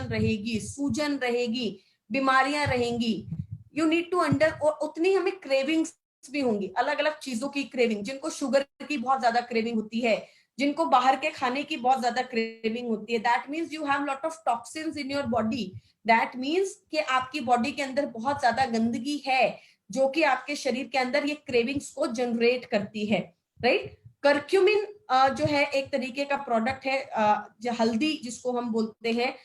रहेगी, सूजन रहेगी, बीमारियां रहेंगी। यू नीड टू अंडर, और उतनी हमें क्रेविंग्स भी होंगी, अलग अलग चीजों की क्रेविंग, जिनको शुगर की बहुत ज्यादा क्रेविंग होती है, जिनको बाहर के खाने की बहुत ज्यादा क्रेविंग होती है, that means you have lot of toxins in your body. That means कि आपकी बॉडी के अंदर बहुत ज्यादा गंदगी है जो कि आपके शरीर के अंदर ये क्रेविंग्स को जनरेट करती है, राइट। कर्क्यूमिन जो है एक तरीके का प्रोडक्ट है, जो हल्दी जिसको हम बोलते हैं,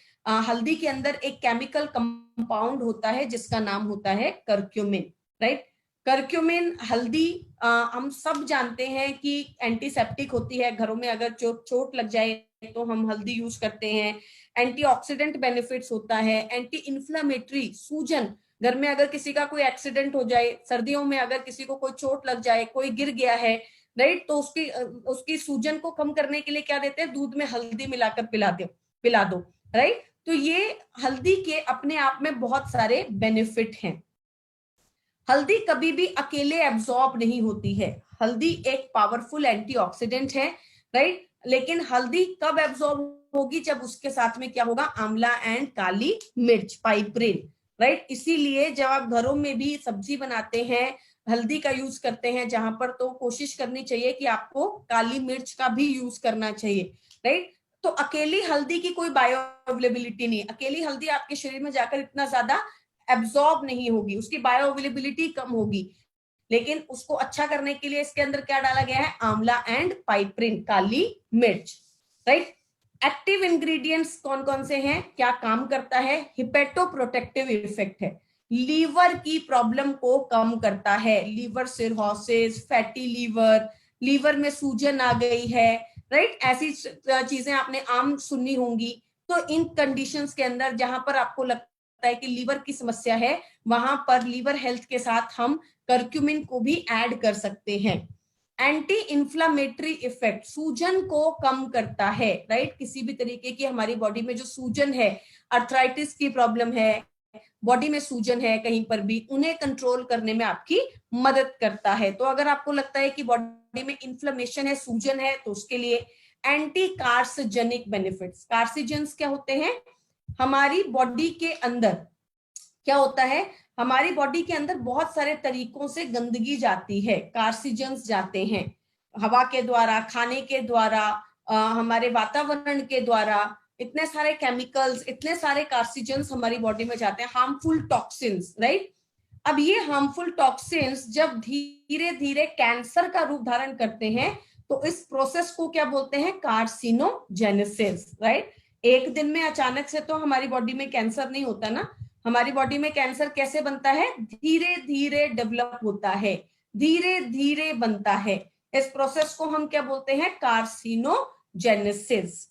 हल्दी के अंदर एक केमिकल कंपाउंड होता है जिसका नाम होता है कर्क्यूमिन, राइट। कर्क्यूमिन हल्दी हम सब जानते हैं कि एंटीसेप्टिक होती है, घरों में अगर चोट लग जाए तो हम हल्दी यूज करते हैं। एंटीऑक्सीडेंट बेनिफिट्स होता है, एंटी इन्फ्लामेटरी, सूजन, घर में अगर किसी का कोई एक्सीडेंट हो जाए, सर्दियों में अगर किसी को कोई चोट लग जाए, कोई गिर गया है, राइट, तो उसकी सूजन को कम करने के लिए क्या देते हैं, दूध में हल्दी मिलाकर पिला दो, राइट। तो ये हल्दी के अपने आप में बहुत सारे बेनिफिट हैं। हल्दी कभी भी अकेले एब्जॉर्ब नहीं होती है, हल्दी एक पावरफुल एंटीऑक्सीडेंट है, राइट। लेकिन हल्दी कब एब्जॉर्ब होगी, जब उसके साथ में क्या होगा, आंवला एंड काली मिर्च, पाइपरिन, राइट। इसीलिए जब आप घरों में भी सब्जी बनाते हैं, हल्दी का यूज करते हैं जहां पर, तो कोशिश करनी चाहिए कि आपको काली मिर्च का भी यूज करना चाहिए, राइट। तो अकेली हल्दी की कोई बायो अवेलेबिलिटी नहीं, अकेली हल्दी आपके शरीर में जाकर इतना ज्यादा एब्जॉर्ब नहीं होगी, उसकी बायो अवेलेबिलिटी कम होगी। लेकिन उसको अच्छा करने के लिए इसके अंदर क्या डाला गया है, आंवला एंड पाइपरिन, काली मिर्च, राइट। एक्टिव इंग्रेडिएंट्स कौन कौन से हैं, क्या काम करता है, हिपेटोप्रोटेक्टिव इफेक्ट है, लीवर की प्रॉब्लम को कम करता है, liver cirrhosis, fatty liver, liver में सूजन आ गई है, राइट, ऐसी चीजें आपने आम सुनी होंगी। तो इन कंडीशंस के अंदर जहां पर आपको लगता है कि लीवर की समस्या है, वहां पर लीवर हेल्थ के साथ हम कर्क्यूमिन को भी ऐड कर सकते हैं। एंटी इंफ्लामेटरी इफेक्ट, सूजन को कम करता है, राइट। किसी भी तरीके की हमारी बॉडी में जो सूजन है, अर्थराइटिस की प्रॉब्लम है, बॉडी में सूजन है कहीं पर भी, उन्हें कंट्रोल करने में आपकी मदद करता है। तो अगर आपको लगता है कि बॉडी में इन्फ्लेमेशन है, सूजन है, तो उसके लिए एंटी कार्सिजेनिक बेनिफिट्स, कार्सिजेंस क्या होते हैं, हमारी बॉडी के अंदर क्या होता है, हमारी बॉडी के अंदर बहुत सारे तरीकों से गंदगी जाती है, कार्सिजेंस जाते हैं, हवा के द्वारा, खाने के द्वारा, हमारे वातावरण के द्वारा, इतने सारे केमिकल्स, इतने सारे कार्सिजेंस हमारी बॉडी में जाते हैं, हार्मफुल टॉक्सिन्स, राइट। अब ये हार्मफुल टॉक्सिन्स जब धीरे धीरे कैंसर का रूप धारण करते हैं, तो इस प्रोसेस को क्या बोलते हैं, कार्सिनोजेनेसिस, राइट। एक दिन में अचानक से तो हमारी बॉडी में कैंसर नहीं होता ना, हमारी बॉडी में कैंसर कैसे बनता है, धीरे धीरे डेवलप होता है, धीरे धीरे बनता है। इस प्रोसेस को हम क्या बोलते हैं, कार्सिनोजेनेसिस,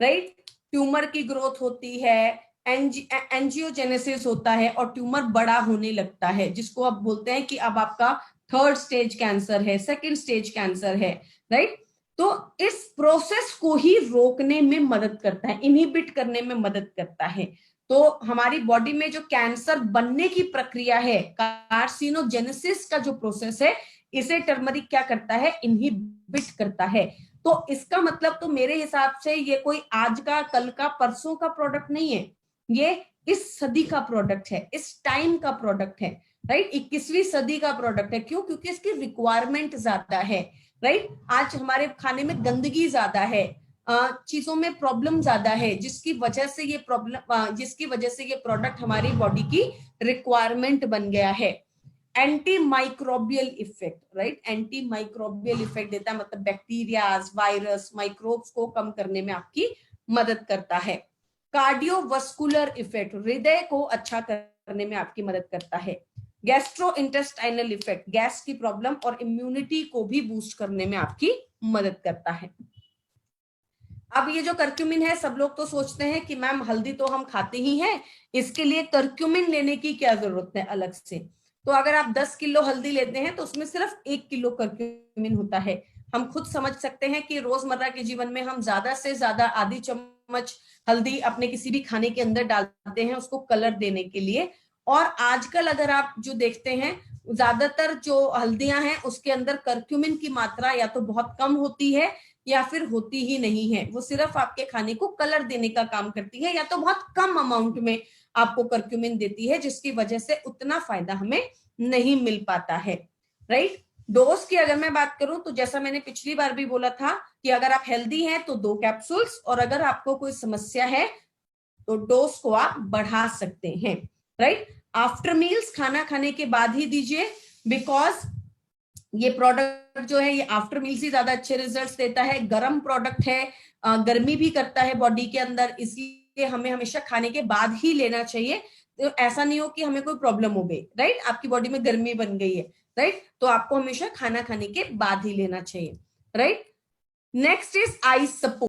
राइट। ट्यूमर की ग्रोथ होती है, एंजियोजेनेसिस होता है, और ट्यूमर बड़ा होने लगता है, जिसको आप बोलते हैं कि अब आपका थर्ड स्टेज कैंसर है, सेकंड स्टेज कैंसर है, राइट। तो इस प्रोसेस को ही रोकने में मदद करता है, इनहिबिट करने में मदद करता है। तो हमारी बॉडी में जो कैंसर बनने की प्रक्रिया है, कार्सिनोजेनेसिस का जो प्रोसेस है, इसे टर्मरिक क्या करता है, इनहिबिट करता है। तो इसका मतलब तो मेरे हिसाब से ये कोई आज का, कल का, परसों का प्रोडक्ट नहीं है, ये इस सदी का प्रोडक्ट है, इस टाइम का प्रोडक्ट है, राइट। 21वीं सदी का प्रोडक्ट है। क्यों? क्योंकि इसकी रिक्वायरमेंट ज्यादा है, राइट। आज हमारे खाने में गंदगी ज्यादा है, चीजों में प्रॉब्लम ज्यादा है, जिसकी वजह से ये प्रोडक्ट हमारी बॉडी की रिक्वायरमेंट बन गया है। Anti microbial effect, right, anti microbial effect देता है, मतलब बैक्टीरिया, वायरस, माइक्रोब्स को कम करने में आपकी मदद करता है। कार्डियोवास्कुलर इफेक्ट, हृदय को अच्छा करने में आपकी मदद करता है। गैस्ट्रो इंटेस्टाइनल इफेक्ट, गैस की प्रॉब्लम और इम्यूनिटी को भी बूस्ट करने में आपकी मदद करता है। अब ये जो कर्क्यूमिन है, सब लोग तो सोचते हैं कि मैम हल्दी तो हम खाते ही हैं, इसके लिए कर्क्यूमिन लेने की क्या जरूरत है अलग से। तो अगर आप 10 किलो हल्दी लेते हैं तो उसमें सिर्फ 1 किलो कर्क्यूमिन होता है। हम खुद समझ सकते हैं कि रोजमर्रा के जीवन में हम ज्यादा से ज्यादा आधी चम्मच हल्दी अपने किसी भी खाने के अंदर डालते हैं, उसको कलर देने के लिए। और आजकल अगर आप जो देखते हैं, ज्यादातर जो हल्दियां हैं उसके अंदर कर्क्यूमिन की मात्रा या तो बहुत कम होती है, या फिर होती ही नहीं है। वो सिर्फ आपके खाने को कलर देने का काम करती है, या तो बहुत कम अमाउंट में आपको करक्यूमिन देती है, जिसकी वजह से उतना फायदा हमें नहीं मिल पाता है, राइट। डोज की अगर मैं बात करूं तो जैसा मैंने पिछली बार भी बोला था कि अगर आप हेल्दी हैं तो 2 कैप्सूल्स, और अगर आपको कोई समस्या है तो डोज को आप बढ़ा सकते हैं, राइट। आफ्टर मील्स, खाना खाने के बाद ही दीजिए, बिकॉज ये प्रोडक्ट जो है ये आफ्टर मील्स ही ज्यादा अच्छे रिजल्ट्स देता है। गर्म प्रोडक्ट है, गर्मी भी करता है बॉडी के अंदर, इसलिए हमें हमेशा खाने के बाद ही लेना चाहिए। तो ऐसा नहीं हो कि हमें कोई प्रॉब्लम हो गई, राइट, आपकी बॉडी में गर्मी बन गई है, राइट, तो आपको हमेशा खाना खाने के बाद ही लेना चाहिए, right. Next is I support.